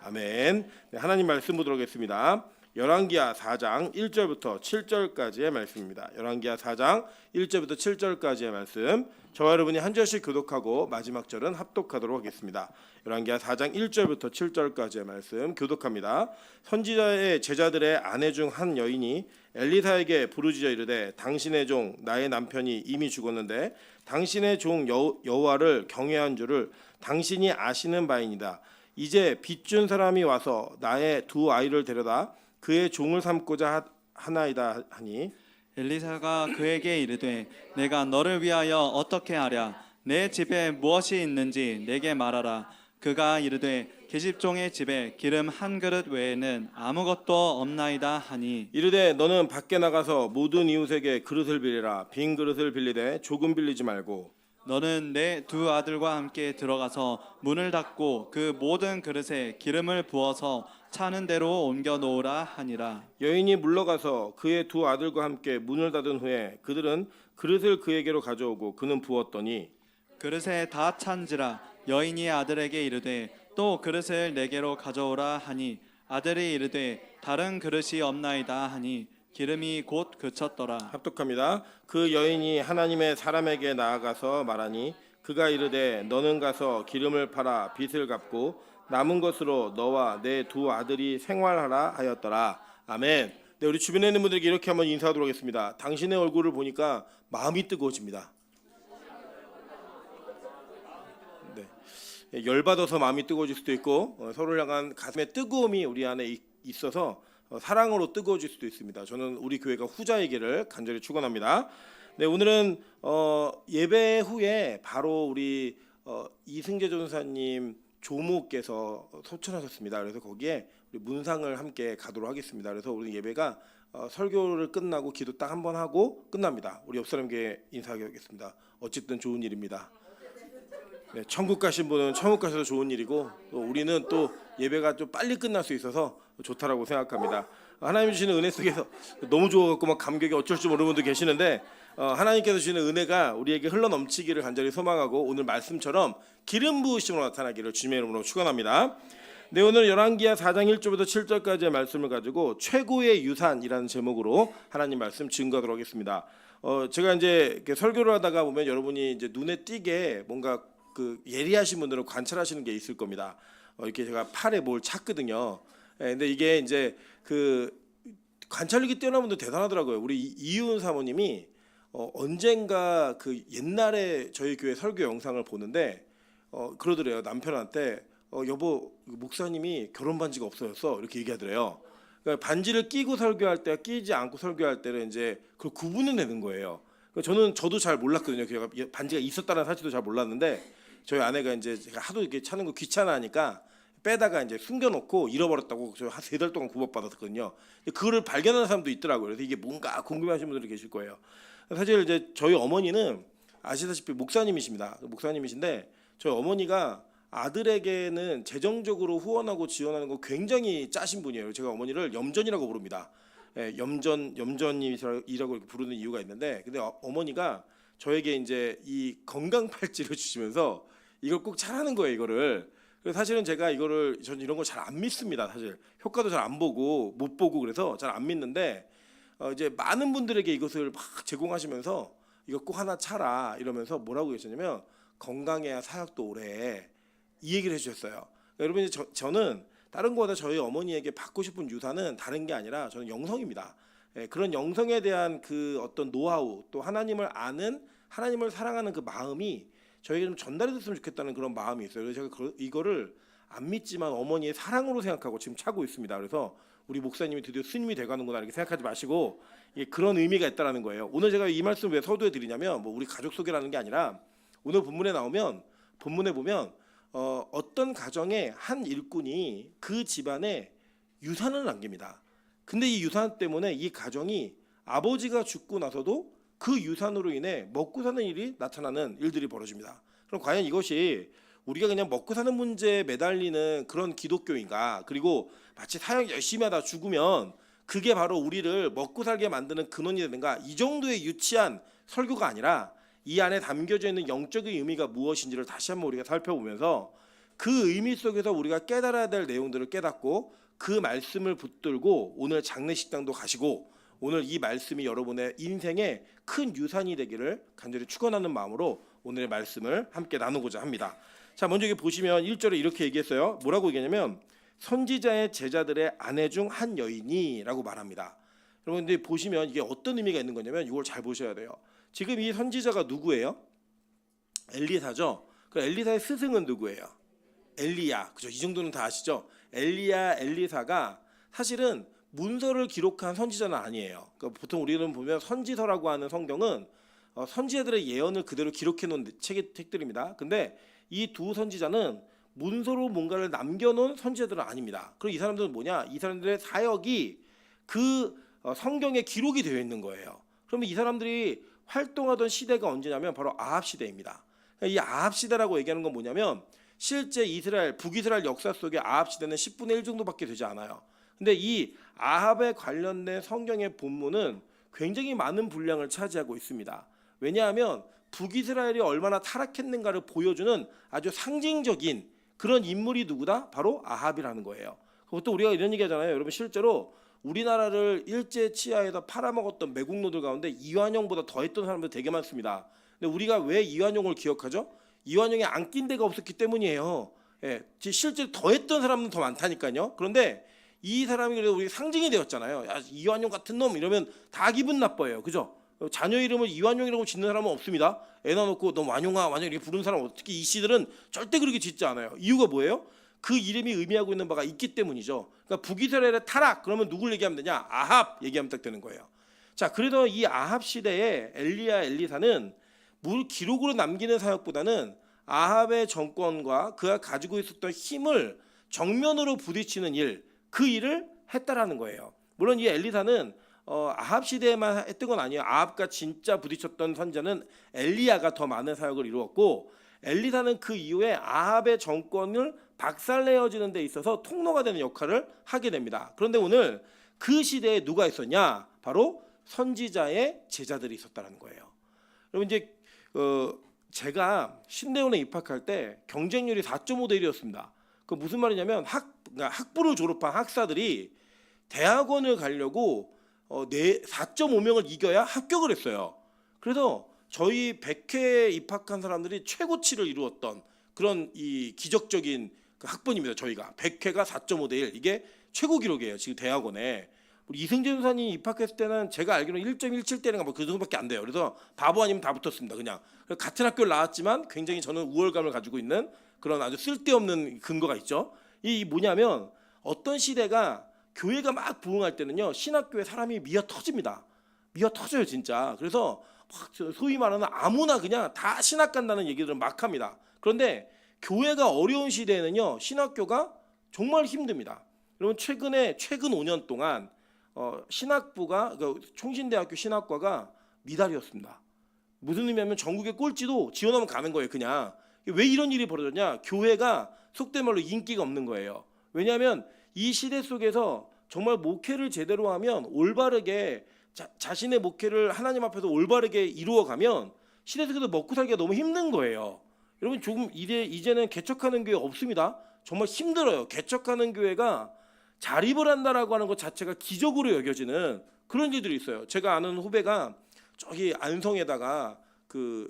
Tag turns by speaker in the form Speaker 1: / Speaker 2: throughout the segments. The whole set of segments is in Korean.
Speaker 1: 아멘. 네, 하나님 말씀 보도록 하겠습니다. 열왕기하 4장 1절부터 7절까지의 말씀입니다. 열왕기하 4장 1절부터 7절까지의 말씀. 저와 여러분이 한 절씩 교독하고 마지막 절은 합독하도록 하겠습니다. 열왕기하 4장 1절부터 7절까지의 말씀 교독합니다. 선지자의 제자들의 아내 중 한 여인이 엘리사에게 부르짖어 이르되 당신의 종 나의 남편이 이미 죽었는데 당신의 종 여호와를 경외한 줄을 당신이 아시는 바이니이다. 이제 빚준 사람이 와서 나의 두 아이를 데려다 그의 종을 삼고자 하나이다 하니
Speaker 2: 엘리사가 그에게 이르되 내가 너를 위하여 어떻게 하랴 내 집에 무엇이 있는지 내게 말하라. 그가 이르되 계집종의 집에 기름 한 그릇 외에는 아무것도 없나이다 하니
Speaker 1: 이르되 너는 밖에 나가서 모든 이웃에게 그릇을 빌리라. 빈 그릇을 빌리되 조금 빌리지 말고
Speaker 2: 너는 내 두 아들과 함께 들어가서 문을 닫고 그 모든 그릇에 기름을 부어서 차는 대로 옮겨 놓으라 하니라.
Speaker 1: 여인이 물러가서 그의 두 아들과 함께 문을 닫은 후에 그들은 그릇을 그에게로 가져오고 그는 부었더니
Speaker 2: 그릇에 다 찬지라. 여인이 아들에게 이르되 또 그릇을 내게로 가져오라 하니 아들이 이르되 다른 그릇이 없나이다 하니 기름이 곧 그쳤더라.
Speaker 1: 합독합니다. 그 여인이 하나님의 사람에게 나아가서 말하니 그가 이르되 너는 가서 기름을 팔아 빚을 갚고 남은 것으로 너와 내 두 아들이 생활하라 하였더라. 아멘. 네, 우리 주변에 있는 분들에게 이렇게 한번 인사하도록 하겠습니다. 당신의 얼굴을 보니까 마음이 뜨거워집니다. 네, 열받아서 마음이 뜨거워질 수도 있고 서로를 향한 가슴의 뜨거움이 우리 안에 있어서 사랑으로 뜨거워질 수도 있습니다. 저는 우리 교회가 후자이기를 간절히 축원합니다. 네, 오늘은 예배 후에 바로 우리 이승재 전사님 조모께서 소천하셨습니다. 그래서 거기에 우리 문상을 함께 가도록 하겠습니다. 그래서 오늘 예배가 설교를 끝나고 기도 딱 한 번 하고 끝납니다. 우리 옆 사람께 인사하겠습니다. 어쨌든 좋은 일입니다. 네, 천국 가신 분은 천국 가셔도 좋은 일이고 또 우리는 또 예배가 좀 빨리 끝날 수 있어서 좋다라고 생각합니다. 하나님 주시는 은혜 속에서 너무 좋아갖고 막 감격이 어쩔 줄 모르는 분도 계시는데 하나님께서 주시는 은혜가 우리에게 흘러넘치기를 간절히 소망하고 오늘 말씀처럼 기름 부으심으로 나타나기를 주님의 이름으로 축원합니다. 네, 오늘 열왕기하 4장 1절부터 7절까지의 말씀을 가지고 최고의 유산이라는 제목으로 하나님 말씀 증거하도록 하겠습니다. 제가 이제 설교를 하다가 보면 여러분이 이제 눈에 띄게 뭔가 그 예리하신 분들은 관찰하시는 게 있을 겁니다. 이렇게 제가 팔에 뭘 찾거든요. 근데 이게 이제 그 관찰력이 뛰어난 분들 대단하더라고요. 우리 이윤 사모님이 언젠가 그 옛날에 저희 교회 설교 영상을 보는데 그러더래요. 남편한테 여보 목사님이 결혼 반지가 없어졌어 이렇게 얘기하더래요. 그러니까 반지를 끼고 설교할 때와 끼지 않고 설교할 때는 이제 그걸 구분을 내는 거예요. 저도 잘 몰랐거든요. 제가 반지가 있었다는 사실도 잘 몰랐는데 저희 아내가 이제 제가 하도 이렇게 찾는 거 귀찮아하니까 빼다가 이제 숨겨놓고 잃어버렸다고 저 한 3달 동안 구박받았거든요. 그거를 발견하는 사람도 있더라고요. 그래서 이게 뭔가 궁금해하시는 분들이 계실 거예요. 사실 이제 저희 어머니는 아시다시피 목사님이십니다. 목사님이신데 저희 어머니가 아들에게는 재정적으로 후원하고 지원하는 거 굉장히 짜신 분이에요. 제가 어머니를 염전이라고 부릅니다. 염전이라고 이렇게 부르는 이유가 있는데, 근데 어머니가 저에게 이제 이 건강 팔찌를 주시면서 이걸 꼭 잘하는 거예요. 이거를. 그래서 사실은 제가 저는 이런 거 잘 안 믿습니다. 사실 효과도 잘 안 보고 못 보고 그래서 잘 안 믿는데 이제 많은 분들에게 이것을 막 제공하시면서 이거 꼭 하나 차라 이러면서 뭐라고 계셨냐면 건강해야 사역도 오래 이 얘기를 해주셨어요. 그러니까 여러분 이제 저는 다른 거보다 저희 어머니에게 받고 싶은 유산은 다른 게 아니라 저는 영성입니다. 그런 영성에 대한 그 어떤 노하우 또 하나님을 아는 하나님을 사랑하는 그 마음이 저에게 좀 전달이 됐으면 좋겠다는 그런 마음이 있어요. 그래서 제가 이거를 안 믿지만 어머니의 사랑으로 생각하고 지금 차고 있습니다. 그래서 우리 목사님이 드디어 스님이 돼가는구나 이렇게 생각하지 마시고 이게 그런 의미가 있다라는 거예요. 오늘 제가 이 말씀을 왜 서두에 드리냐면 뭐 우리 가족 소개라는 게 아니라 오늘 본문에 보면 어떤 가정의 한 일꾼이 그 집안에 유산을 남깁니다. 근데 이 유산 때문에 이 가정이 아버지가 죽고 나서도 그 유산으로 인해 먹고 사는 일이 나타나는 일들이 벌어집니다. 그럼 과연 이것이 우리가 그냥 먹고 사는 문제에 매달리는 그런 기독교인가? 그리고 마치 사역 열심히 하다 죽으면 그게 바로 우리를 먹고 살게 만드는 근원이 되는가? 이 정도의 유치한 설교가 아니라 이 안에 담겨져 있는 영적인 의미가 무엇인지를 다시 한번 우리가 살펴보면서 그 의미 속에서 우리가 깨달아야 될 내용들을 깨닫고 그 말씀을 붙들고 오늘 장례식장도 가시고 오늘 이 말씀이 여러분의 인생에 큰 유산이 되기를 간절히 축원하는 마음으로 오늘의 말씀을 함께 나누고자 합니다. 자, 먼저 여기 보시면 1절에 이렇게 얘기했어요. 뭐라고 얘기하냐면 선지자의 제자들의 아내 중 한 여인이라고 말합니다. 여러분 근데 보시면 이게 어떤 의미가 있는 거냐면 이걸 잘 보셔야 돼요. 지금 이 선지자가 누구예요? 엘리사죠. 그 엘리사의 스승은 누구예요? 엘리야. 그죠? 이 정도는 다 아시죠? 엘리야, 엘리사가 사실은 문서를 기록한 선지자는 아니에요. 그러니까 보통 우리는 보면 선지서라고 하는 성경은 선지자들의 예언을 그대로 기록해 놓은 책들입니다. 근데 이 두 선지자는 문서로 뭔가를 남겨놓은 선지자들은 아닙니다. 그리고 이 사람들은 뭐냐? 이 사람들의 사역이 그 성경에 기록이 되어 있는 거예요. 그러면 이 사람들이 활동하던 시대가 언제냐면 바로 아합 시대입니다. 이 아합 시대라고 얘기하는 건 뭐냐면 실제 이스라엘 북이스라엘 역사 속에 아합 시대는 10분의 1 정도밖에 되지 않아요. 근데 이 아합에 관련된 성경의 본문은 굉장히 많은 분량을 차지하고 있습니다. 왜냐하면 북이스라엘이 얼마나 타락했는가를 보여주는 아주 상징적인 그런 인물이 누구다? 바로 아합이라는 거예요. 그것도 우리가 이런 얘기 하잖아요. 여러분 실제로 우리나라를 일제 치하에서 팔아먹었던 매국노들 가운데 이완용보다 더했던 사람들 되게 많습니다. 근데 우리가 왜 이완용을 기억하죠? 이완용이 안 낀 데가 없었기 때문이에요. 예, 실제 더했던 사람은 더 많다니까요. 그런데 이 사람이 그래도 우리 상징이 되었잖아요. 야, 이완용 같은 놈 이러면 다 기분 나빠요. 그죠? 자녀 이름을 이완용이라고 짓는 사람은 없습니다. 애 낳아놓고 너 완용아 완용 이렇게 부르는 사람 특히 이 씨들은 절대 그렇게 짓지 않아요. 이유가 뭐예요? 그 이름이 의미하고 있는 바가 있기 때문이죠. 그러니까 북이스라엘의 타락 그러면 누굴 얘기하면 되냐? 아합 얘기하면 딱 되는 거예요. 자, 그래도 이 아합 시대에 엘리야 엘리사는 물 기록으로 남기는 사역보다는 아합의 정권과 그가 가지고 있었던 힘을 정면으로 부딪히는 일, 그 일을 했다라는 거예요. 물론 이 엘리사는 아합 시대에만 했던 건 아니에요. 아합과 진짜 부딪혔던 선자는 엘리야가 더 많은 사역을 이루었고 엘리사는 그 이후에 아합의 정권을 박살내어지는 데 있어서 통로가 되는 역할을 하게 됩니다. 그런데 오늘 그 시대에 누가 있었냐? 바로 선지자의 제자들이 있었다는 거예요. 여러분 이제 제가 신대원에 입학할 때 경쟁률이 4.5대 1이었습니다. 그 무슨 말이냐면 그러니까 학부를 졸업한 학사들이 대학원을 가려고 4.5명을 이겨야 합격을 했어요. 그래서 저희 100회 입학한 사람들이 최고치를 이루었던 그런 이 기적적인 그 학번입니다. 저희가 100회가 4.5대 1 이게 최고 기록이에요. 지금 대학원에. 우리 이승재 선생님 입학했을 때는 제가 알기로는 1.17대인가 뭐 그 정도밖에 안 돼요. 그래서 바보 아니면 다 붙었습니다. 그냥 같은 학교를 나왔지만 굉장히 저는 우월감을 가지고 있는 그런 아주 쓸데없는 근거가 있죠. 이 뭐냐면 어떤 시대가 교회가 막 부흥할 때는요 신학교에 사람이 미어 터집니다. 미어 터져요 진짜. 그래서 소위 말하는 아무나 그냥 다 신학 간다는 얘기들은 막 합니다. 그런데 교회가 어려운 시대에는요 신학교가 정말 힘듭니다. 여러분 최근 5년 동안 신학부가 그러니까 총신대학교 신학과가 미달이었습니다. 무슨 의미냐면 전국의 꼴찌도 지원하면 가는 거예요. 그냥 왜 이런 일이 벌어졌냐? 교회가 속된 말로 인기가 없는 거예요. 왜냐하면 이 시대 속에서 정말 목회를 제대로 하면 올바르게 자신의 목회를 하나님 앞에서 올바르게 이루어가면 시대 속에서 먹고 살기가 너무 힘든 거예요. 여러분 조금 이제는 개척하는 교회 없습니다. 정말 힘들어요. 개척하는 교회가 자립을 한다라고 하는 것 자체가 기적으로 여겨지는 그런 일들이 있어요. 제가 아는 후배가 저기 안성에다가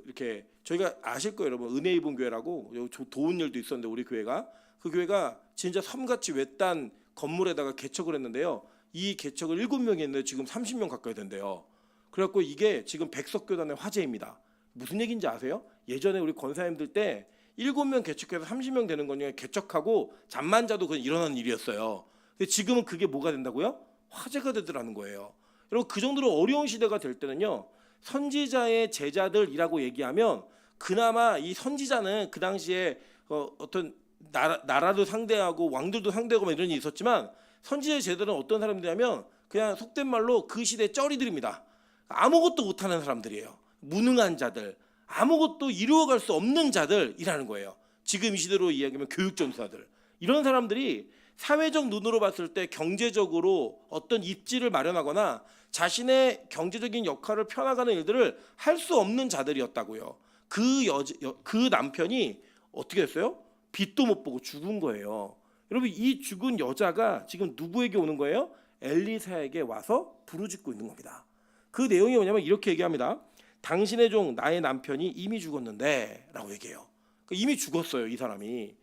Speaker 1: 이렇게 저희가 아실 거예요, 여러분. 은혜 입은 교회라고 도운 일도 있었는데 우리 교회가 그 교회가 진짜 섬같이 외딴 건물에다가 개척을 했는데요. 이 개척을 7명이 했는데 지금 30명 가까이 된대요. 그래갖고 이게 지금 백석교단의 화제입니다. 무슨 얘기인지 아세요? 예전에 우리 권사님들 때 7명 개척해서 30명 되는 거냐 개척하고 잠만 자도 그냥 일어나는 일이었어요. 근데 지금은 그게 뭐가 된다고요? 화제가 되더라는 거예요. 여러분 그 정도로 어려운 시대가 될 때는요. 선지자의 제자들이라고 얘기하면 그나마 이 선지자는 그 당시에 어떤 나라도 상대하고 왕들도 상대하고 이런 일이 있었지만 선지자의 제자들은 어떤 사람들이냐면 그냥 속된 말로 그 시대의 쩌리들입니다. 아무것도 못하는 사람들이에요. 무능한 자들, 아무것도 이루어갈 수 없는 자들이라는 거예요. 지금 이 시대로 이야기하면 교육전사들. 이런 사람들이 사회적 눈으로 봤을 때 경제적으로 어떤 입지를 마련하거나 자신의 경제적인 역할을 펴나가는 일들을 할 수 없는 자들이었다고요. 그 남편이 어떻게 됐어요? 빛도 못 보고 죽은 거예요. 여러분 이 죽은 여자가 지금 누구에게 오는 거예요? 엘리사에게 와서 부르짖고 있는 겁니다. 그 내용이 뭐냐면 이렇게 얘기합니다. 당신의 종 나의 남편이 이미 죽었는데 라고 얘기해요. 이미 죽었어요 이 사람이.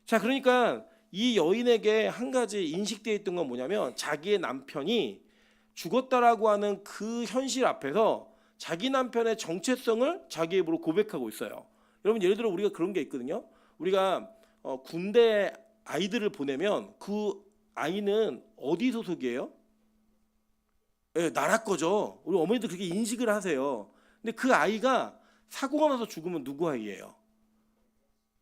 Speaker 1: 자, 그러니까 이 여인에게 한 가지 인식되어 있던 건 뭐냐면 자기의 남편이 죽었다라고 하는 그 현실 앞에서 자기 남편의 정체성을 자기 입으로 고백하고 있어요. 여러분 예를 들어 우리가 그런 게 있거든요. 우리가 군대 아이들을 보내면 그 아이는 어디 소속이에요? 예, 나라 거죠. 우리 어머니도 그렇게 인식을 하세요. 근데 그 아이가 사고가 나서 죽으면 누구 아이예요?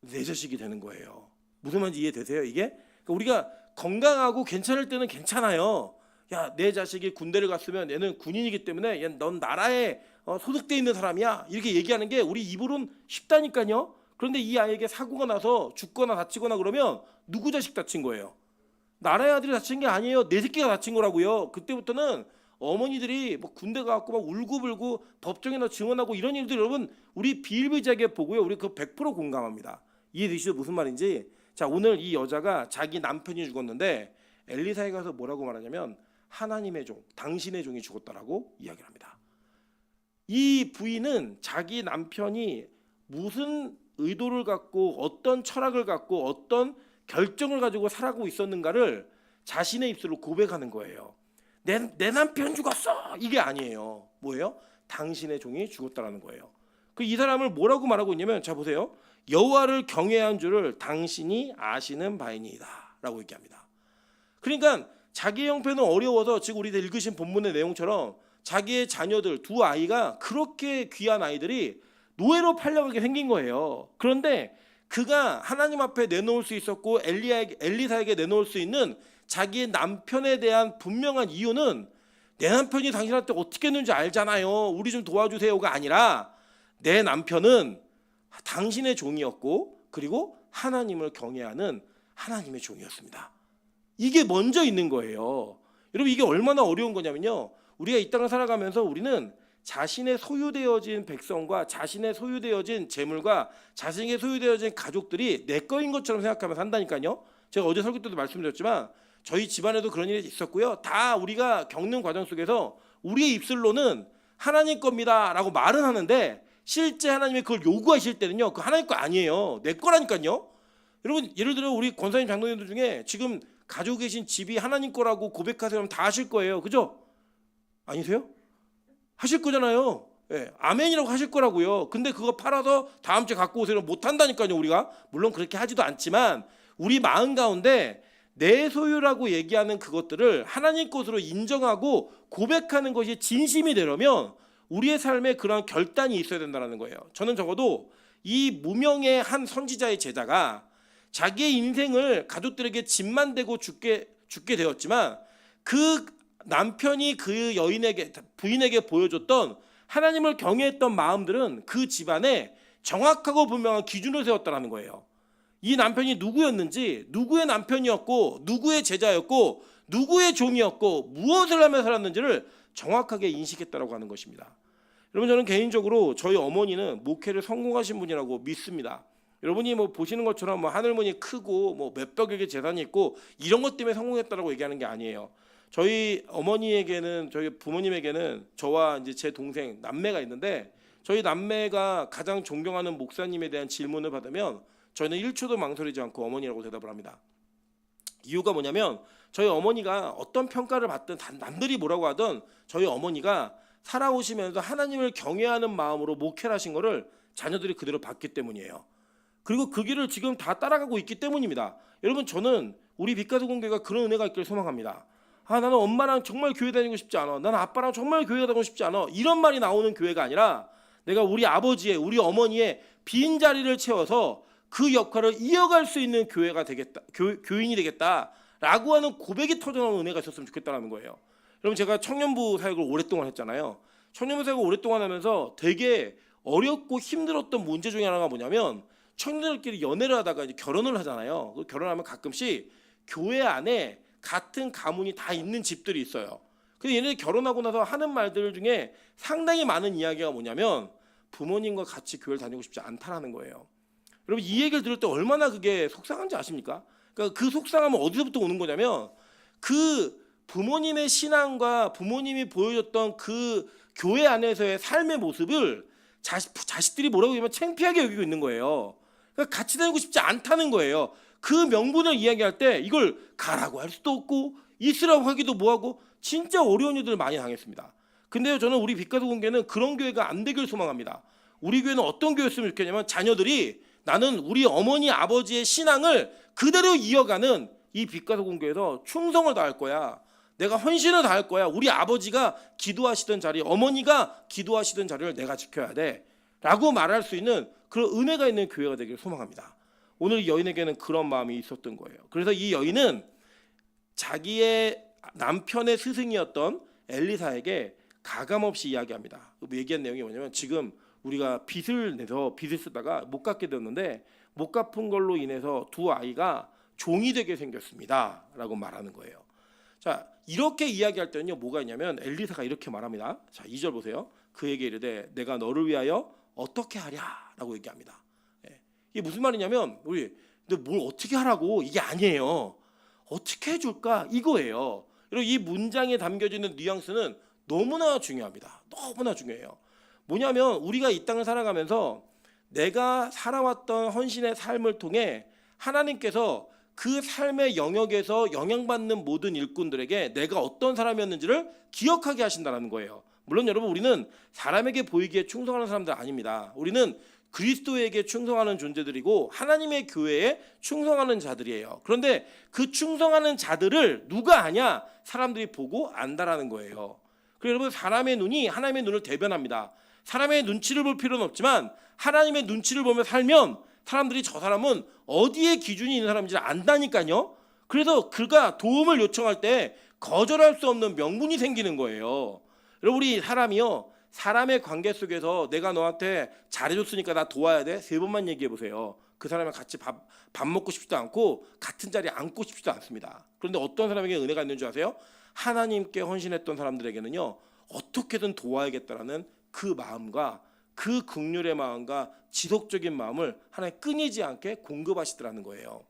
Speaker 1: 내 자식이 되는 거예요. 무슨 말인지 이해되세요? 이게 그러니까 우리가 건강하고 괜찮을 때는 괜찮아요. 야, 내 자식이 군대를 갔으면 얘는 군인이기 때문에 넌 나라에 소속돼 있는 사람이야. 이렇게 얘기하는 게 우리 입으로는 쉽다니까요. 그런데 이 아이에게 사고가 나서 죽거나 다치거나 그러면 누구 자식 다친 거예요? 나라의 아들이 다친 게 아니에요. 내 새끼가 다친 거라고요. 그때부터는 어머니들이 뭐 군대 가갖고 막 울고불고 법정에서 증언하고 이런 일들 여러분 우리 비일비재하게 보고요. 우리 그 100% 공감합니다. 이해되시죠? 무슨 말인지. 자, 오늘 이 여자가 자기 남편이 죽었는데 엘리사에 가서 뭐라고 말하냐면 하나님의 종, 당신의 종이 죽었다라고 이야기를 합니다. 이 부인은 자기 남편이 무슨 의도를 갖고 어떤 철학을 갖고 어떤 결정을 가지고 살아가고 있었는가를 자신의 입술로 고백하는 거예요. 내 남편 죽었어 이게 아니에요. 뭐예요? 당신의 종이 죽었다라는 거예요. 이 사람을 뭐라고 말하고 있냐면 자 보세요. 여호와를 경외한 줄을 당신이 아시는 바이니이다 라고 얘기합니다. 그러니까 자기의 형편은 어려워서 지금 우리 읽으신 본문의 내용처럼 자기의 자녀들 두 아이가 그렇게 귀한 아이들이 노예로 팔려가게 생긴 거예요. 그런데 그가 하나님 앞에 내놓을 수 있었고 엘리사에게 내놓을 수 있는 자기의 남편에 대한 분명한 이유는 내 남편이 당신한테 어떻게 했는지 알잖아요. 우리 좀 도와주세요가 아니라 내 남편은 당신의 종이었고 그리고 하나님을 경외하는 하나님의 종이었습니다. 이게 먼저 있는 거예요. 여러분 이게 얼마나 어려운 거냐면요. 우리가 이 땅을 살아가면서 우리는 자신의 소유되어진 백성과 자신의 소유되어진 재물과 자신의 소유되어진 가족들이 내 거인 것처럼 생각하면서 산다니까요. 제가 어제 설교 때도 말씀드렸지만 저희 집안에도 그런 일이 있었고요. 다 우리가 겪는 과정 속에서 우리의 입술로는 하나님 겁니다 라고 말은 하는데 실제 하나님이 그걸 요구하실 때는요. 그 하나님 거 아니에요. 내 거라니까요. 여러분 예를 들어 우리 권사님 장로님들 중에 지금 가지고 계신 집이 하나님 거라고 고백하세요 하면 다 하실 거예요. 그죠? 아니세요? 하실 거잖아요. 예, 아멘이라고 하실 거라고요. 근데 그거 팔아서 다음 주에 갖고 오세요. 못 한다니까요. 우리가 물론 그렇게 하지도 않지만 우리 마음 가운데 내 소유라고 얘기하는 그것들을 하나님 것으로 인정하고 고백하는 것이 진심이 되려면 우리의 삶에 그러한 결단이 있어야 된다는 거예요. 저는 적어도 이 무명의 한 선지자의 제자가 자기의 인생을 가족들에게 짐만 대고 죽게 되었지만 그 남편이 그 여인에게 부인에게 보여줬던 하나님을 경외했던 마음들은 그 집안에 정확하고 분명한 기준을 세웠다는 거예요. 이 남편이 누구였는지, 누구의 남편이었고, 누구의 제자였고, 누구의 종이었고, 무엇을 하며 살았는지를 정확하게 인식했다라고 하는 것입니다. 여러분 저는 개인적으로 저희 어머니는 목회를 성공하신 분이라고 믿습니다. 여러분이 뭐 보시는 것처럼 뭐 하늘문이 크고 뭐 몇백여 개 재산이 있고 이런 것 때문에 성공했다라고 얘기하는 게 아니에요. 저희 어머니에게는 저희 부모님에게는 저와 이제 제 동생 남매가 있는데 저희 남매가 가장 존경하는 목사님에 대한 질문을 받으면 저희는 1초도 망설이지 않고 어머니라고 대답을 합니다. 이유가 뭐냐면 저희 어머니가 어떤 평가를 받든 남들이 뭐라고 하든 저희 어머니가 살아오시면서 하나님을 경외하는 마음으로 목회를 하신 거를 자녀들이 그대로 봤기 때문이에요. 그리고 그 길을 지금 다 따라가고 있기 때문입니다. 여러분 저는 우리 빛가수 공교회가 그런 은혜가 있기를 소망합니다. 나는 엄마랑 정말 교회 다니고 싶지 않아. 나는 아빠랑 정말 교회 다니고 싶지 않아. 이런 말이 나오는 교회가 아니라 내가 우리 아버지의 우리 어머니의 빈 자리를 채워서 그 역할을 이어갈 수 있는 교회가 되겠다. 교인이 되겠다라고 하는 고백이 터져나오는 은혜가 있었으면 좋겠다는 거예요. 여러분 제가 청년부 사역을 오랫동안 했잖아요. 청년부 사역을 오랫동안 하면서 되게 어렵고 힘들었던 문제 중에 하나가 뭐냐면 청년들끼리 연애를 하다가 이제 결혼을 하잖아요. 결혼하면 가끔씩 교회 안에 같은 가문이 다 있는 집들이 있어요. 근데 얘네들 결혼하고 나서 하는 말들 중에 상당히 많은 이야기가 뭐냐면 부모님과 같이 교회를 다니고 싶지 않다라는 거예요. 여러분 이 얘기를 들을 때 얼마나 그게 속상한지 아십니까? 그러니까 그 속상함은 어디서부터 오는 거냐면 그 부모님의 신앙과 부모님이 보여줬던 그 교회 안에서의 삶의 모습을 자식들이 뭐라고 하면 창피하게 여기고 있는 거예요. 그러니까 같이 다니고 싶지 않다는 거예요. 그 명분을 이야기할 때 이걸 가라고 할 수도 없고 있으라고 하기도 뭐하고 진짜 어려운 일들을 많이 당했습니다. 근데요, 저는 우리 빛가수 공교회는 그런 교회가 안 되길 소망합니다. 우리 교회는 어떤 교회였으면 좋겠냐면 자녀들이 나는 우리 어머니 아버지의 신앙을 그대로 이어가는 이 빛가수 공교회에서 충성을 다할 거야. 내가 헌신을 다할 거야. 우리 아버지가 기도하시던 자리, 어머니가 기도하시던 자리를 내가 지켜야 돼 라고 말할 수 있는 그런 은혜가 있는 교회가 되기를 소망합니다. 오늘 이 여인에게는 그런 마음이 있었던 거예요. 그래서 이 여인은 자기의 남편의 스승이었던 엘리사에게 가감없이 이야기합니다. 얘기한 내용이 뭐냐면 지금 우리가 빚을 내서 빚을 쓰다가 못 갚게 되었는데 못 갚은 걸로 인해서 두 아이가 종이 되게 생겼습니다 라고 말하는 거예요. 자, 이렇게 이야기할 때는요 뭐가 있냐면 엘리사가 이렇게 말합니다. 자, 2절 보세요. 그에게 이르되 내가 너를 위하여 어떻게 하랴 라고 얘기합니다. 이게 무슨 말이냐면 우리 근데 뭘 어떻게 하라고 이게 아니에요. 어떻게 해줄까 이거예요. 그리고 이 문장에 담겨지는 뉘앙스는 너무나 중요합니다. 너무나 중요해요. 뭐냐면 우리가 이 땅을 살아가면서 내가 살아왔던 헌신의 삶을 통해 하나님께서 그 삶의 영역에서 영향받는 모든 일꾼들에게 내가 어떤 사람이었는지를 기억하게 하신다는 거예요. 물론 여러분 우리는 사람에게 보이기에 충성하는 사람들 아닙니다. 우리는 그리스도에게 충성하는 존재들이고 하나님의 교회에 충성하는 자들이에요. 그런데 그 충성하는 자들을 누가 아냐? 사람들이 보고 안다라는 거예요. 그래서 여러분 사람의 눈이 하나님의 눈을 대변합니다. 사람의 눈치를 볼 필요는 없지만 하나님의 눈치를 보며 살면 사람들이 저 사람은 어디에 기준이 있는 사람인지 안다니까요. 그래서 그가 도움을 요청할 때 거절할 수 없는 명분이 생기는 거예요. 여러분 우리 사람이요. 사람의 관계 속에서 내가 너한테 잘해줬으니까 나 도와야 돼? 3번만 얘기해 보세요. 그 사람이랑 같이 밥 먹고 싶지도 않고 같은 자리에 앉고 싶지도 않습니다. 그런데 어떤 사람에게 은혜가 있는 줄 아세요? 하나님께 헌신했던 사람들에게는요. 어떻게든 도와야겠다라는 그 마음과 그 긍휼의 마음과 지속적인 마음을 하나님 끊이지 않게 공급하시더라는 거예요.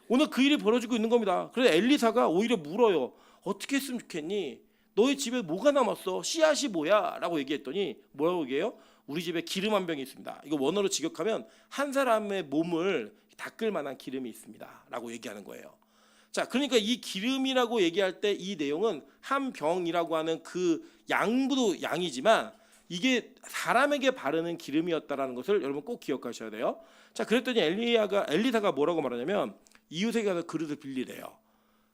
Speaker 1: 오늘 그 일이 벌어지고 있는 겁니다. 그래서 엘리사가 오히려 물어요. 어떻게 했으면 좋겠니? 너희 집에 뭐가 남았어? 씨앗이 뭐야? 라고 얘기했더니 뭐라고 얘기해요? 우리 집에 기름 한 병이 있습니다. 이거 원어로 직역하면 한 사람의 몸을 닦을 만한 기름이 있습니다 라고 얘기하는 거예요. 자, 그러니까 이 기름이라고 얘기할 때 이 내용은 한 병이라고 하는 그 양도 양이지만 이게 사람에게 바르는 기름이었다라는 것을 여러분 꼭 기억하셔야 돼요. 자, 그랬더니 엘리사가 뭐라고 말하냐면 이웃에게 가서 그릇을 빌리래요.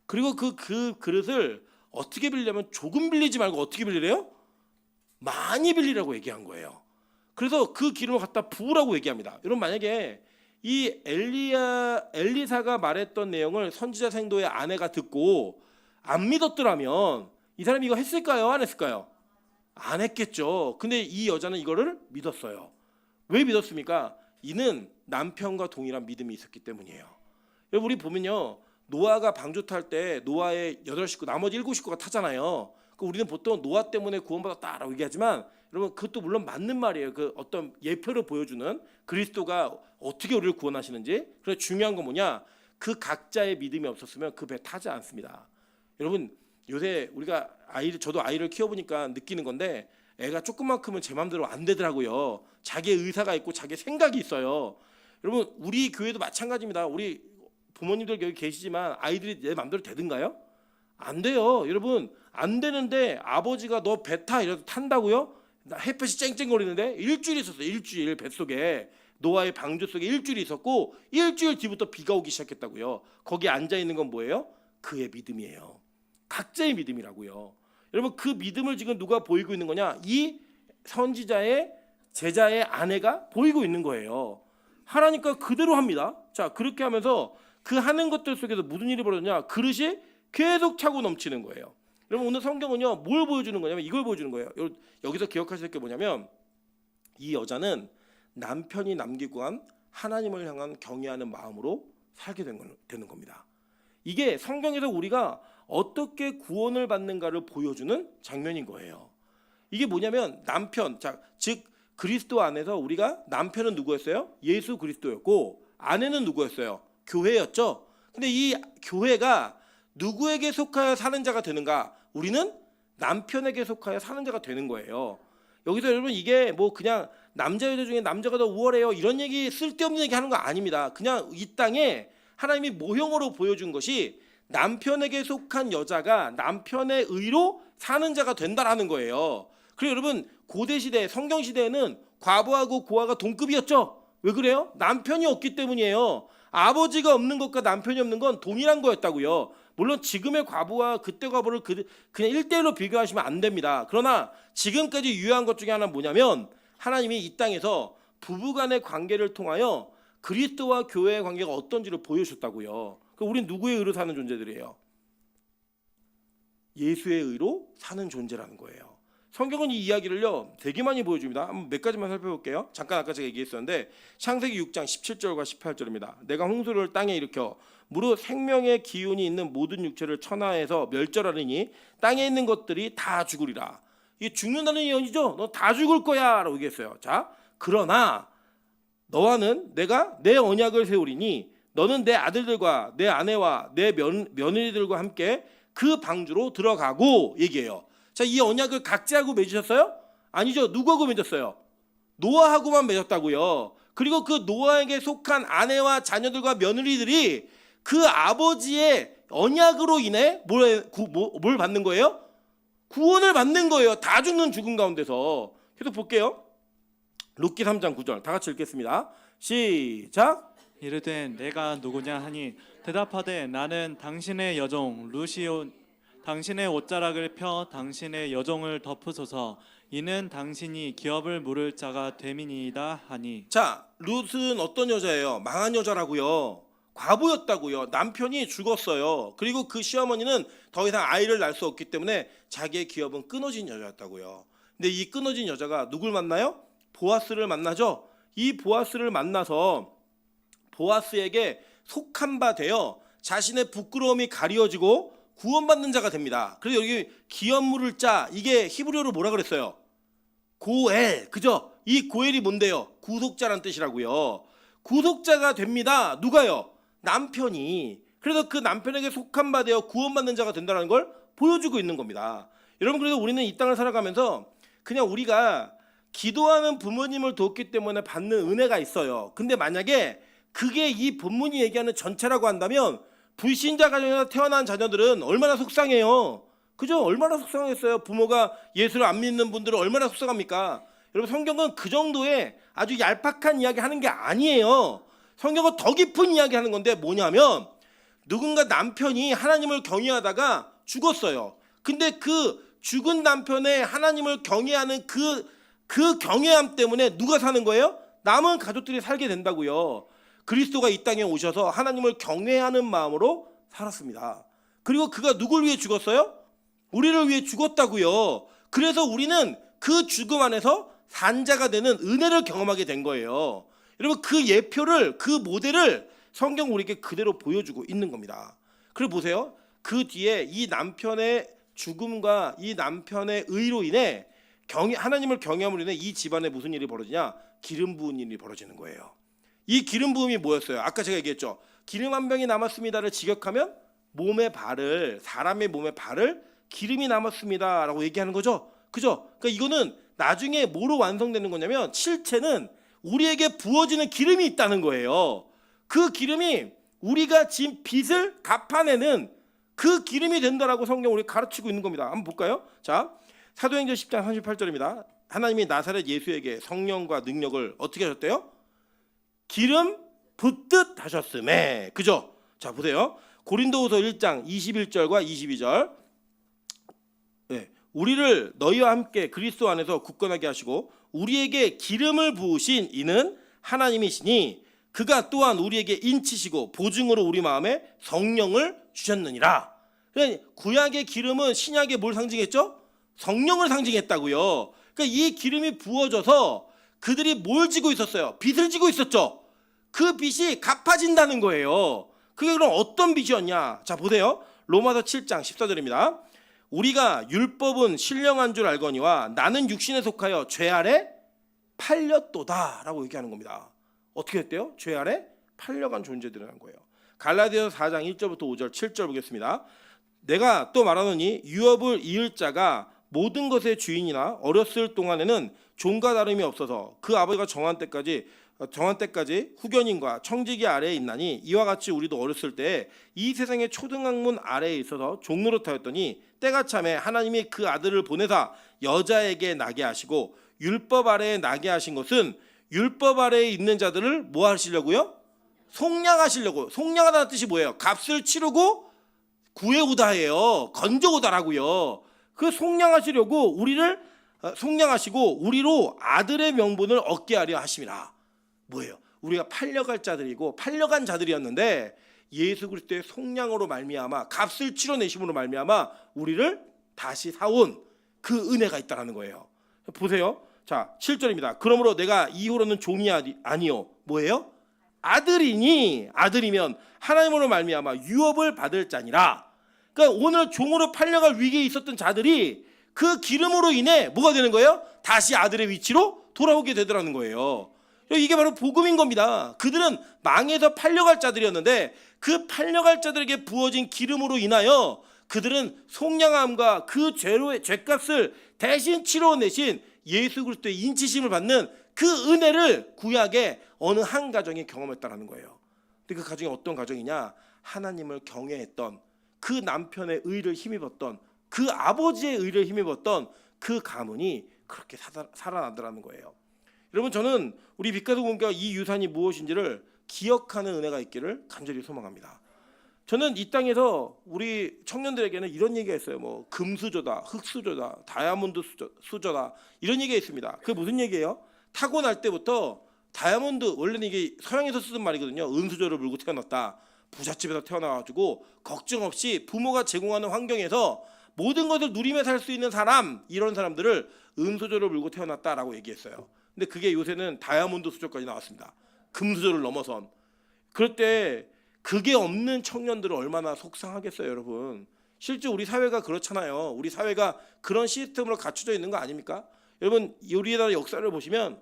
Speaker 1: 그리고 그 그릇을 어떻게 빌리냐면 조금 빌리지 말고 어떻게 빌리래요? 많이 빌리라고 얘기한 거예요. 그래서 그 기름을 갖다 부으라고 얘기합니다. 여러분 만약에 이 엘리사가 말했던 내용을 선지자 생도의 아내가 듣고 안 믿었더라면 이 사람이 이거 했을까요? 안 했을까요? 안 했겠죠. 근데 이 여자는 이거를 믿었어요. 왜 믿었습니까? 이는 남편과 동일한 믿음이 있었기 때문이에요. 여러분 우리 보면요. 노아가 방주 탈 때 노아의 8식구 나머지 7식구가 타잖아요. 우리는 보통 노아 때문에 구원받았다라고 얘기하지만 여러분 그것도 물론 맞는 말이에요. 그 어떤 예표를 보여주는 그리스도가 어떻게 우리를 구원하시는지. 그래서 중요한 건 뭐냐? 그 각자의 믿음이 없었으면 그 배 타지 않습니다. 여러분 요새 우리가 저도 아이를 키워보니까 느끼는 건데 애가 조금만큼은 제 마음대로 안 되더라고요. 자기의 의사가 있고 자기의 생각이 있어요. 여러분 우리 교회도 마찬가지입니다. 우리 부모님들 여기 계시지만 아이들이 내 마음대로 되든가요? 안 돼요. 여러분 안 되는데 아버지가 너 배 타 이래서 탄다고요? 나 햇볕이 쨍쨍거리는데 일주일 있었어요. 일주일 뱃속에 노아의 방주 속에 일주일이 있었고 일주일 뒤부터 비가 오기 시작했다고요. 거기 앉아 있는 건 뭐예요? 그의 믿음이에요. 각자의 믿음이라고요. 여러분 그 믿음을 지금 누가 보이고 있는 거냐? 이 선지자의 제자의 아내가 보이고 있는 거예요. 하나님과 그대로 합니다. 자, 그렇게 하면서 그 하는 것들 속에서 무슨 일이 벌어졌냐? 그릇이 계속 차고 넘치는 거예요. 여러분 오늘 성경은요 뭘 보여주는 거냐면 이걸 보여주는 거예요. 여기서 기억하실 게 뭐냐면 이 여자는 남편이 남기고 간 하나님을 향한 경외하는 마음으로 살게 되는 겁니다. 이게 성경에서 우리가 어떻게 구원을 받는가를 보여주는 장면인 거예요. 이게 뭐냐면 남편, 즉 그리스도 안에서 우리가 남편은 누구였어요? 예수 그리스도였고 아내는 누구였어요? 교회였죠. 근데 이 교회가 누구에게 속하여 사는 자가 되는가? 우리는 남편에게 속하여 사는 자가 되는 거예요. 여기서 여러분 이게 뭐 그냥 남자 여자 중에 남자가 더 우월해요 이런 얘기 쓸데없는 얘기 하는 거 아닙니다. 그냥 이 땅에 하나님이 모형으로 보여준 것이 남편에게 속한 여자가 남편의 의로 사는 자가 된다라는 거예요. 그리고 여러분 고대 시대 성경 시대에는 과부하고 고아가 동급이었죠. 왜 그래요? 남편이 없기 때문이에요. 아버지가 없는 것과 남편이 없는 건 동일한 거였다고요. 물론 지금의 과부와 그때 과부를 그냥 1대1로 비교하시면 안 됩니다. 그러나 지금까지 유효한 것 중에 하나는 뭐냐면 하나님이 이 땅에서 부부간의 관계를 통하여 그리스도와 교회의 관계가 어떤지를 보여주셨다고요. 우린 누구의 의로 사는 존재들이에요? 예수의 의로 사는 존재라는 거예요. 성경은 이 이야기를요 되게 많이 보여줍니다. 한번 몇 가지만 살펴볼게요. 잠깐 아까 제가 얘기했었는데 창세기 6장 17절과 18절입니다. 내가 홍수를 땅에 일으켜 무릇 생명의 기운이 있는 모든 육체를 천하에서 멸절하느니 땅에 있는 것들이 다 죽으리라. 이게 죽는다는 예언이죠. 너 다 죽을 거야 라고 얘기했어요. 자, 그러나 너와는 내가 내 언약을 세우리니 너는 내 아들들과 내 아내와 내 며느리들과 함께 그 방주로 들어가고 얘기해요. 자, 이 언약을 각자하고 맺으셨어요? 아니죠. 누구하고 맺었어요? 노아하고만 맺었다고요. 그리고 그 노아에게 속한 아내와 자녀들과 며느리들이 그 아버지의 언약으로 인해 뭘 받는 거예요? 구원을 받는 거예요. 다 죽는 죽음 가운데서. 계속 볼게요. 룻기 3장 9절 다 같이 읽겠습니다. 시작.
Speaker 2: 이르되 내가 누구냐 하니 대답하되 나는 당신의 여종 루시오 당신의 옷자락을 펴 당신의 여종을 덮으소서 이는 당신이 기업을 물을 자가 됨이니이다 하니.
Speaker 1: 자, 룻은 어떤 여자예요? 망한 여자라고요. 과부였다고요. 남편이 죽었어요. 그리고 그 시어머니는 더 이상 아이를 낳을 수 없기 때문에 자기의 기업은 끊어진 여자였다고요. 근데 이 끊어진 여자가 누굴 만나요? 보아스를 만나죠. 이 보아스를 만나서 보아스에게 속한 바 되어 자신의 부끄러움이 가리워지고 구원받는 자가 됩니다. 그래서 여기 기업 물을 자, 이게 히브리어로 뭐라 그랬어요? 고엘. 그죠? 이 고엘이 뭔데요? 구속자란 뜻이라고요. 구속자가 됩니다. 누가요? 남편이. 그래서 그 남편에게 속한 바 되어 구원받는 자가 된다는 걸 보여주고 있는 겁니다. 여러분, 그래서 우리는 이 땅을 살아가면서 그냥 우리가 기도하는 부모님을 돕기 때문에 받는 은혜가 있어요. 근데 만약에 그게 이 본문이 얘기하는 전체라고 한다면 불신자 가정에서 태어난 자녀들은 얼마나 속상해요. 그죠? 얼마나 속상했어요. 부모가 예수를 안 믿는 분들은 얼마나 속상합니까? 여러분, 성경은 그 정도의 아주 얄팍한 이야기 하는 게 아니에요. 성경은 더 깊은 이야기 하는 건데 뭐냐면 누군가 남편이 하나님을 경외하다가 죽었어요. 근데 그 죽은 남편의 하나님을 경외하는 그 경외함 때문에 누가 사는 거예요? 남은 가족들이 살게 된다고요. 그리스도가 이 땅에 오셔서 하나님을 경외하는 마음으로 살았습니다. 그리고 그가 누굴 위해 죽었어요? 우리를 위해 죽었다고요. 그래서 우리는 그 죽음 안에서 산자가 되는 은혜를 경험하게 된 거예요. 여러분, 그 예표를, 그 모델을 성경 우리에게 그대로 보여주고 있는 겁니다. 그리고 보세요. 그 뒤에 이 남편의 죽음과 이 남편의 의로 인해 하나님을 경외함으로 인해 이 집안에 무슨 일이 벌어지냐? 기름 부은 일이 벌어지는 거예요. 이 기름 부음이 뭐였어요? 아까 제가 얘기했죠. 기름 한 병이 남았습니다를 직역하면 사람의 몸에 발을 기름이 남았습니다라고 얘기하는 거죠. 그죠? 그러니까 이거는 나중에 뭐로 완성되는 거냐면 실체는 우리에게 부어지는 기름이 있다는 거예요. 그 기름이 우리가 지은 빚을 갚아내는 그 기름이 된다라고 성경 우리 가르치고 있는 겁니다. 한번 볼까요? 자, 사도행전 10장 38절입니다. 하나님이 나사렛 예수에게 성령과 능력을 어떻게 하셨대요? 기름 붓듯 하셨음에. 그죠? 자, 보세요. 고린도후서 1장 21절과 22절. 네, 우리를 너희와 함께 그리스도 안에서 굳건하게 하시고 우리에게 기름을 부으신 이는 하나님이시니 그가 또한 우리에게 인치시고 보증으로 우리 마음에 성령을 주셨느니라. 그러니까 구약의 기름은 신약에 뭘 상징했죠? 성령을 상징했다고요. 그러니까 이 기름이 부어져서 그들이 뭘 지고 있었어요? 빚을 지고 있었죠. 그 빚이 갚아진다는 거예요. 그게 그럼 어떤 빚이었냐? 자, 보세요. 로마서 7장 14절입니다. 우리가 율법은 신령한 줄 알거니와 나는 육신에 속하여 죄 아래 팔렸도다 라고 얘기하는 겁니다. 어떻게 했대요? 죄 아래 팔려간 존재들이라는 거예요. 갈라디아서 4장 1절부터 5절 7절 보겠습니다. 내가 또 말하노니 유업을 이을 자가 모든 것의 주인이나 어렸을 동안에는 종과 다름이 없어서 그 아버지가 정한 때까지 후견인과 청지기 아래에 있나니 이와 같이 우리도 어렸을 때 이 세상의 초등학문 아래에 있어서 종노릇하였더니 때가 차매 하나님이 그 아들을 보내사 여자에게 나게 하시고 율법 아래에 나게 하신 것은 율법 아래에 있는 자들을 뭐 하시려고요? 속량하시려고. 속량하다는 뜻이 뭐예요? 값을 치르고 구해오다예요. 건져오다라고요. 그 속량하시려고 우리를 속량하시고 우리로 아들의 명분을 얻게 하려 하심이라. 뭐예요? 우리가 팔려갈 자들이고 팔려간 자들이었는데 예수 그리스도의 속량으로 말미암아 값을 치러내심으로 말미암아 우리를 다시 사온 그 은혜가 있다라는 거예요. 보세요. 자, 7절입니다. 그러므로 내가 이후로는 종이 아니요. 뭐예요? 아들이니 아들이면 하나님으로 말미암아 유업을 받을 자니라. 그러니까 오늘 종으로 팔려갈 위기에 있었던 자들이 그 기름으로 인해 뭐가 되는 거예요? 다시 아들의 위치로 돌아오게 되더라는 거예요. 이게 바로 복음인 겁니다. 그들은 망해서 팔려갈 자들이었는데 그 팔려갈 자들에게 부어진 기름으로 인하여 그들은 속량함과 그 죄값을 대신 치러내신 예수 그리스도의 인치심을 받는 그 은혜를 구약의 어느 한 가정이 경험했다는 거예요. 근데 그 가정이 어떤 가정이냐? 하나님을 경외했던 그 남편의 의를 힘입었던 그 아버지의 의를 힘입었던 그 가문이 그렇게 살아나더라는 거예요. 여러분, 저는 우리 빛가도 공교가 이 유산이 무엇인지를 기억하는 은혜가 있기를 간절히 소망합니다. 저는 이 땅에서 우리 청년들에게는 이런 얘기가 있어요. 뭐 금수저다, 흑수저다, 다이아몬드 수저다 이런 얘기가 있습니다. 그게 무슨 얘기예요? 타고날 때부터 다이아몬드, 원래는 이게 서양에서 쓰던 말이거든요. 은수저를 물고 태어났다. 부잣집에서 태어나가지고 걱정 없이 부모가 제공하는 환경에서 모든 것을 누리며 살 수 있는 사람, 이런 사람들을 은수저를 물고 태어났다라고 얘기했어요. 근데 그게 요새는 다이아몬드 수저까지 나왔습니다. 금수저를 넘어선. 그럴 때 그게 없는 청년들은 얼마나 속상하겠어요, 여러분. 실제 우리 사회가 그렇잖아요. 우리 사회가 그런 시스템으로 갖춰져 있는 거 아닙니까? 여러분, 우리나라 역사를 보시면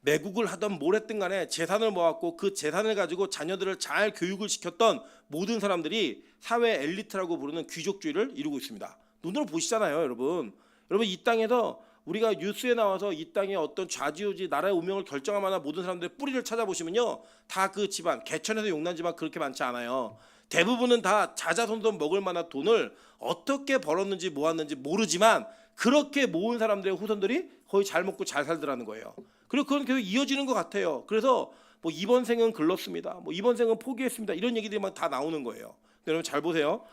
Speaker 1: 매국을 하던 뭘 했든 간에 재산을 모았고 그 재산을 가지고 자녀들을 잘 교육을 시켰던 모든 사람들이 사회 엘리트라고 부르는 귀족주의를 이루고 있습니다. 눈으로 보시잖아요, 여러분. 여러분, 이 땅에서 우리가 뉴스에 나와서 이 땅의 어떤 좌지우지 나라의 운명을 결정할 만한 모든 사람들의 뿌리를 찾아보시면요, 다 그 집안, 개천에서 용난 집안 그렇게 많지 않아요. 대부분은 다 자자손손 먹을 만한 돈을 어떻게 벌었는지 모았는지 모르지만 그렇게 모은 사람들의 후손들이 거의 잘 먹고 잘 살더라는 거예요. 그리고 그건 계속 이어지는 것 같아요. 그래서 뭐 이번 생은 글렀습니다, 뭐 이번 생은 포기했습니다, 이런 얘기들이 막 다 나오는 거예요. 여러분 잘 보세요.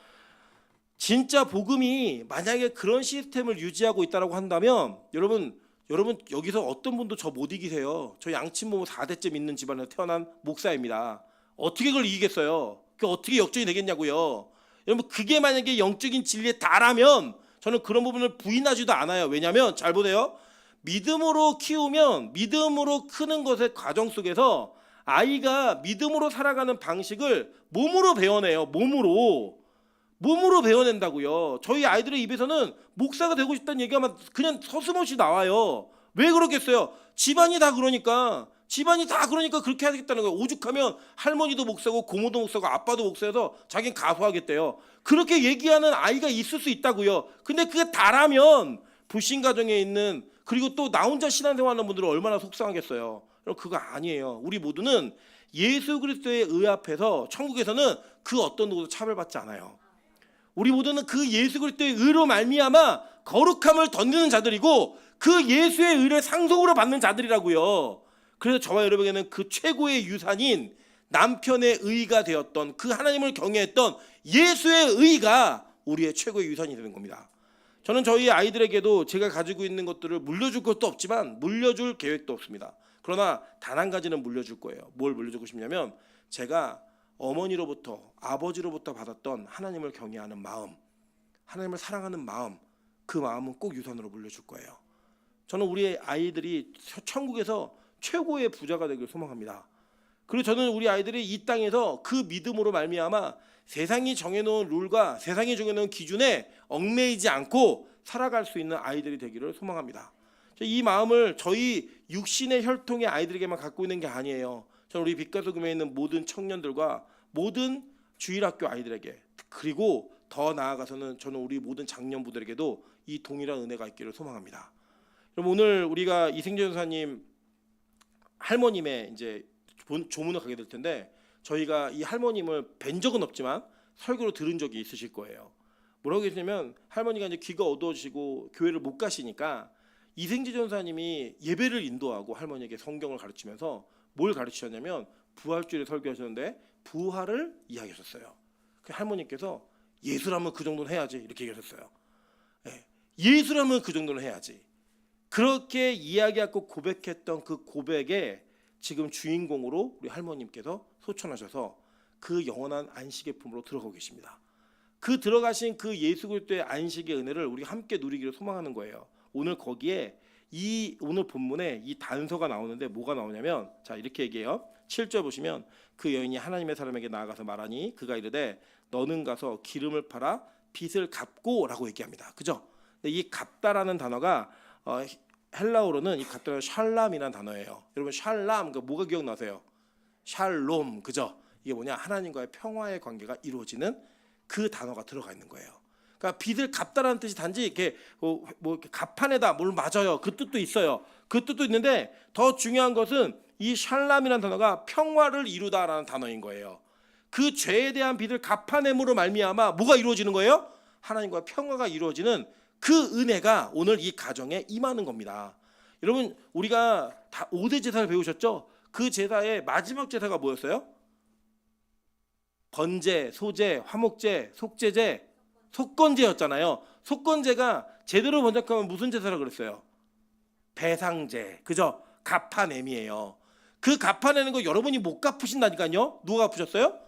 Speaker 1: 진짜 복음이 만약에 그런 시스템을 유지하고 있다고 한다면 여러분 여기서 어떤 분도 저 못 이기세요. 저 양친모 4대째 믿는 집안에서 태어난 목사입니다. 어떻게 그걸 이기겠어요? 그게 어떻게 역전이 되겠냐고요. 여러분, 그게 만약에 영적인 진리에 달하면 저는 그런 부분을 부인하지도 않아요. 왜냐하면 잘 보세요. 믿음으로 키우면 믿음으로 크는 것의 과정 속에서 아이가 믿음으로 살아가는 방식을 몸으로 배워내요. 몸으로 배워낸다고요. 저희 아이들의 입에서는 목사가 되고 싶다는 얘기가 그냥 서슴없이 나와요. 왜 그렇겠어요? 집안이 다 그러니까 그렇게 하겠다는 거예요. 오죽하면 할머니도 목사고 고모도 목사고 아빠도 목사여서 자기는 가수하겠대요. 그렇게 얘기하는 아이가 있을 수 있다고요. 근데 그게 다라면 불신 가정에 있는, 그리고 또 나 혼자 신앙생활하는 분들은 얼마나 속상하겠어요. 여러분, 그거 아니에요. 우리 모두는 예수 그리스도의 의 앞에서 천국에서는 그 어떤 누구도 차별받지 않아요. 우리 모두는 그 예수 그리스도의 의로 말미암아 거룩함을 덧는 자들이고 그 예수의 의를 상속으로 받는 자들이라고요. 그래서 저와 여러분에게는 그 최고의 유산인 남편의 의가 되었던, 그 하나님을 경외했던 예수의 의가 우리의 최고의 유산이 되는 겁니다. 저는 저희 아이들에게도 제가 가지고 있는 것들을 물려줄 것도 없지만 물려줄 계획도 없습니다. 그러나 단 한 가지는 물려줄 거예요. 뭘 물려주고 싶냐면, 제가 어머니로부터 아버지로부터 받았던 하나님을 경외하는 마음, 하나님을 사랑하는 마음, 그 마음은 꼭 유산으로 물려줄 거예요. 저는 우리 아이들이 천국에서 최고의 부자가 되길 소망합니다. 그리고 저는 우리 아이들이 이 땅에서 그 믿음으로 말미암아 세상이 정해놓은 룰과 세상이 정해놓은 기준에 얽매이지 않고 살아갈 수 있는 아이들이 되기를 소망합니다. 이 마음을 저희 육신의 혈통의 아이들에게만 갖고 있는 게 아니에요. 저는 우리 빛가소금에 있는 모든 청년들과 모든 주일학교 아이들에게, 그리고 더 나아가서는 저는 우리 모든 장년부들에게도 이 동일한 은혜가 있기를 소망합니다. 그럼 오늘 우리가 이승재 전사님 할머님의 이제 조문을 가게 될 텐데, 저희가 이 할머님을 뵌 적은 없지만 설교로 들은 적이 있으실 거예요. 뭐라고 했냐면, 할머니가 이제 귀가 어두워지고 교회를 못 가시니까 이승재 전사님이 예배를 인도하고 할머니에게 성경을 가르치면서 뭘 가르치셨냐면, 부활주일에 설교하셨는데 부활을 이야기하셨어요. 그 할머니께서 예수라면 그 정도는 해야지 이렇게 얘기하셨어요. 예수라면 그 정도는 해야지. 그렇게 이야기하고 고백했던 그 고백에 지금 주인공으로 우리 할머님께서 소천하셔서 그 영원한 안식의 품으로 들어가고 계십니다. 그 들어가신 그 예수 그리스도의 안식의 은혜를 우리가 함께 누리기를 소망하는 거예요. 오늘 거기에 오늘 본문에 이 단서가 나오는데 뭐가 나오냐면, 자 이렇게 얘기해요. 7절 보시면, 그 여인이 하나님의 사람에게 나아가서 말하니 그가 이르되 너는 가서 기름을 팔아 빚을 갚고 라고 얘기합니다. 그죠? 근데 이 갚다라는 단어가 헬라어로는 이 갚다는 샬람이라는 단어예요. 여러분 샬람 그 뭐가 기억나세요? 샬롬, 그죠? 이게 뭐냐, 하나님과의 평화의 관계가 이루어지는 그 단어가 들어가 있는 거예요. 그러니까 빚을 갚다라는 뜻이 단지 이렇게 뭐 이렇게 갚아내다 뭘 맞아요, 그 뜻도 있어요. 그 뜻도 있는데 더 중요한 것은 이 샬람이라는 단어가 평화를 이루다라는 단어인 거예요. 그 죄에 대한 빚을 갚아냄으로 말미암아 뭐가 이루어지는 거예요? 하나님과 평화가 이루어지는 그 은혜가 오늘 이 가정에 임하는 겁니다. 여러분 우리가 다 5대 제사를 배우셨죠? 그 제사의 마지막 제사가 뭐였어요? 번제, 소제, 화목제, 속제제, 속건제였잖아요. 속건제가 제대로 번역하면 무슨 제사라고 그랬어요? 배상제, 그죠? 갚아냄이에요. 그 갚아내는 거 여러분이 못 갚으신다니까요. 누가 갚으셨어요?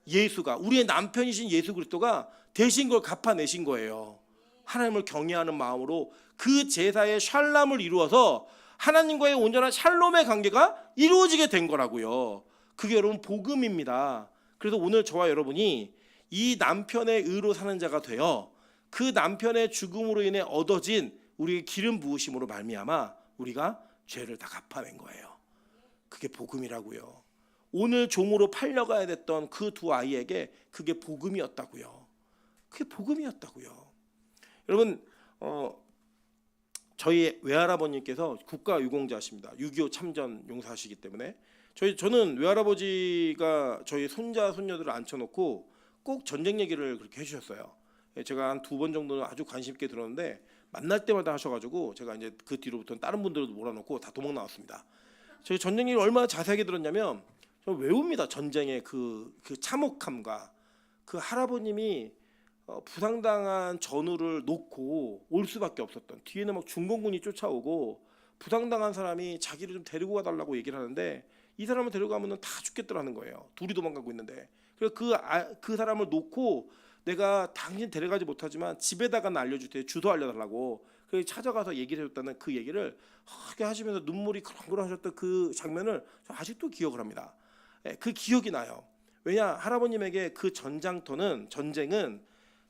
Speaker 1: 예수가, 우리의 남편이신 예수 그리스도가 대신 걸 갚아내신 거예요. 하나님을 경외하는 마음으로 그 제사의 샬람을 이루어서 하나님과의 온전한 샬롬의 관계가 이루어지게 된 거라고요. 그게 여러분 복음입니다. 그래서 오늘 저와 여러분이 이 남편의 의로 사는 자가 되어 그 남편의 죽음으로 인해 얻어진 우리의 기름 부으심으로 말미암아 우리가 죄를 다 갚아낸 거예요. 그게 복음이라고요. 오늘 종으로 팔려가야 됐던 그 두 아이에게 그게 복음이었다고요. 그게 복음이었다고요. 여러분 저희 외할아버님께서 국가유공자십니다. 6.25 참전 용사시기 때문에 저는 외할아버지가 저희 손자 손녀들을 앉혀놓고 꼭 전쟁 얘기를 그렇게 해주셨어요. 제가 한 2번 정도는 아주 관심 있게 들었는데 만날 때마다 하셔가지고 제가 이제 그 뒤로부터는 다른 분들도 몰아놓고 다 도망 나왔습니다. 저희 전쟁 얘기를 얼마나 자세하게 들었냐면 저 외웁니다. 전쟁의 그 참혹함과 그 할아버님이 부상당한 전우를 놓고 올 수밖에 없었던, 뒤에는 막 중공군이 쫓아오고 부상당한 사람이 자기를 좀 데리고 가달라고 얘기를 하는데 이 사람을 데려가면은 다 죽겠더라는 거예요. 둘이 도망가고 있는데. 그래서 그 사람을 놓고 내가 당신 데려가지 못하지만 집에다가 알려줄 때 주소 알려달라고 그래서 찾아가서 얘기를 해줬다는 그 얘기를 하게 하시면서 눈물이 그렁그렁 하셨던 그 장면을 아직도 기억을 합니다. 그 기억이 나요. 왜냐, 할아버님에게 그 전쟁은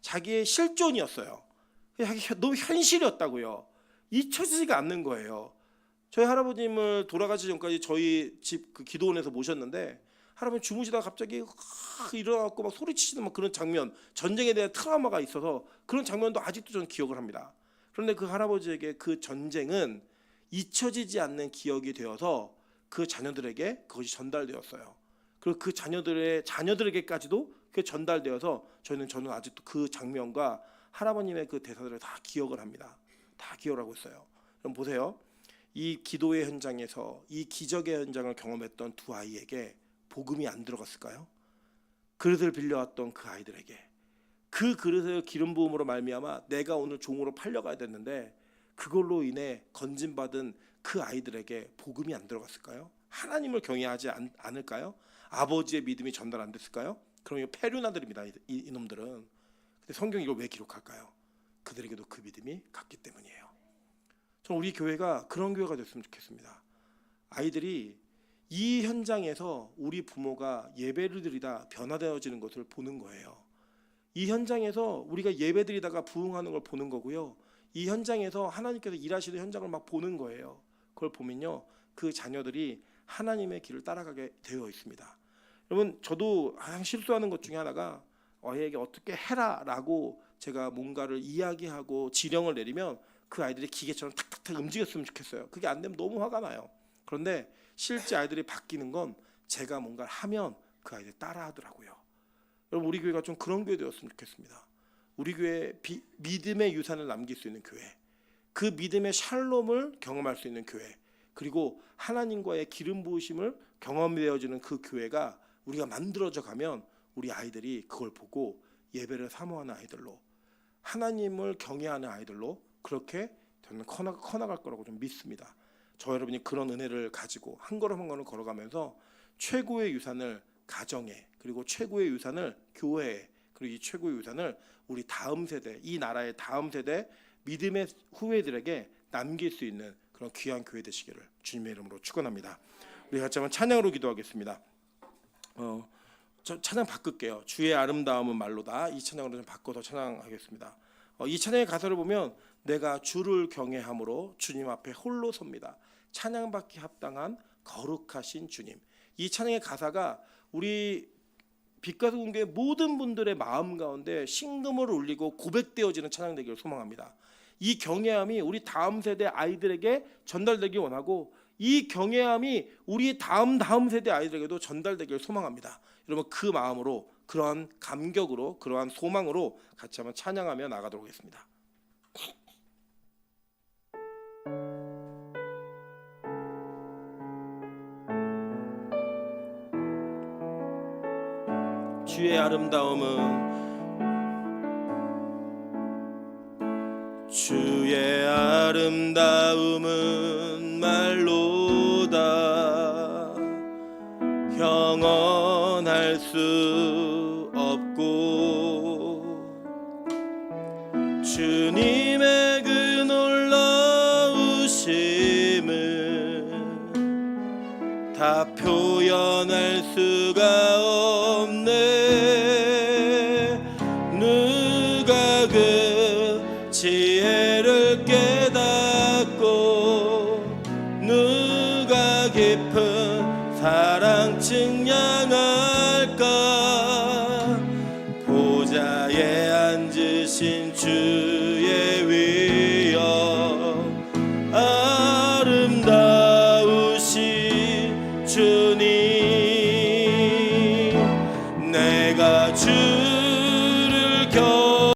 Speaker 1: 자기의 실존이었어요. 너무 현실이었다고요. 잊혀지지가 않는 거예요. 저희 할아버님을 돌아가시 전까지 저희 집 그 기도원에서 모셨는데 할아버님 주무시다가 갑자기 일어나고 막 소리치시는 막 그런 장면, 전쟁에 대한 트라우마가 있어서 그런 장면도 아직도 저는 기억을 합니다. 그런데 그 할아버지에게 그 전쟁은 잊혀지지 않는 기억이 되어서 그 자녀들에게 그것이 전달되었어요. 그리고 그 자녀들에게까지도 그게 전달되어서 저는 아직도 그 장면과 할아버님의 그 대사들을 다 기억을 합니다. 다 기억을 하고 있어요. 그럼 보세요. 이 기도의 현장에서 이 기적의 현장을 경험했던 두 아이에게 복음이 안 들어갔을까요? 그릇을 빌려왔던 그 아이들에게 그 그릇을 기름 부음으로 말미암아 내가 오늘 종으로 팔려가야 됐는데 그걸로 인해 건진받은 그 아이들에게 복음이 안 들어갔을까요? 하나님을 경외하지 않을까요? 아버지의 믿음이 전달 안 됐을까요? 그럼 이거 폐륜아들입니다. 이놈들은. 근데 성경이 이걸 왜 기록할까요? 그들에게도 그 믿음이 갔기 때문이에요. 저는 우리 교회가 그런 교회가 됐으면 좋겠습니다. 아이들이 이 현장에서 우리 부모가 예배를 드리다 변화되어지는 것을 보는 거예요. 이 현장에서 우리가 예배 드리다가 부흥하는 걸 보는 거고요. 이 현장에서 하나님께서 일하시는 현장을 막 보는 거예요. 그걸 보면요, 그 자녀들이 하나님의 길을 따라가게 되어 있습니다. 여러분, 저도 항상 실수하는 것 중에 하나가 아이에게 어떻게 해라라고 제가 뭔가를 이야기하고 지령을 내리면 그 아이들이 기계처럼 탁탁탁 움직였으면 좋겠어요. 그게 안 되면 너무 화가 나요. 그런데 실제 아이들이 바뀌는 건 제가 뭔가를 하면 그 아이들이 따라하더라고요. 여러분, 우리 교회가 좀 그런 교회 되었으면 좋겠습니다. 우리 교회 믿음의 유산을 남길 수 있는 교회, 그 믿음의 샬롬을 경험할 수 있는 교회, 그리고 하나님과의 기름 부으심을 경험되어지는 그 교회가 우리가 만들어져 가면 우리 아이들이 그걸 보고 예배를 사모하는 아이들로, 하나님을 경외하는 아이들로 그렇게 커나갈 거라고 좀 믿습니다. 저 여러분이 그런 은혜를 가지고 한 걸음 한 걸음 걸어가면서 최고의 유산을 가정에, 그리고 최고의 유산을 교회에, 그리고 이 최고의 유산을 우리 다음 세대, 이 나라의 다음 세대 믿음의 후예들에게 남길 수 있는 그런 귀한 교회 되시기를 주님의 이름으로 축원합니다. 우리 같이 한번 찬양으로 기도하겠습니다. 저 찬양 바꿀게요. 주의 아름다움은 말로다. 이 찬양으로 좀 바꿔서 찬양하겠습니다. 이 찬양의 가사를 보면 내가 주를 경외함으로 주님 앞에 홀로 섭니다. 찬양받기 합당한 거룩하신 주님. 이 찬양의 가사가 우리 빛가수 공교회 모든 분들의 마음 가운데 신금을 울리고 고백되어지는 찬양 되기를 소망합니다. 이 경외함이 우리 다음 세대 아이들에게 전달되기 원하고, 이 경외함이 우리 다음 세대 아이들에게도 전달되기를 소망합니다. 여러분, 그 마음으로, 그러한 감격으로, 그러한 소망으로 같이 한번 찬양하며 나가도록 하겠습니다. 주의 아름다움은 주의 아름다움은 말로다. 형언할 수 없고 주님의 그 놀라우심을 다 표현할 수가 없네. 누가 그 지혜를 깨닫고 누가 깊은 사랑 증량할까. 보좌에 앉으신 주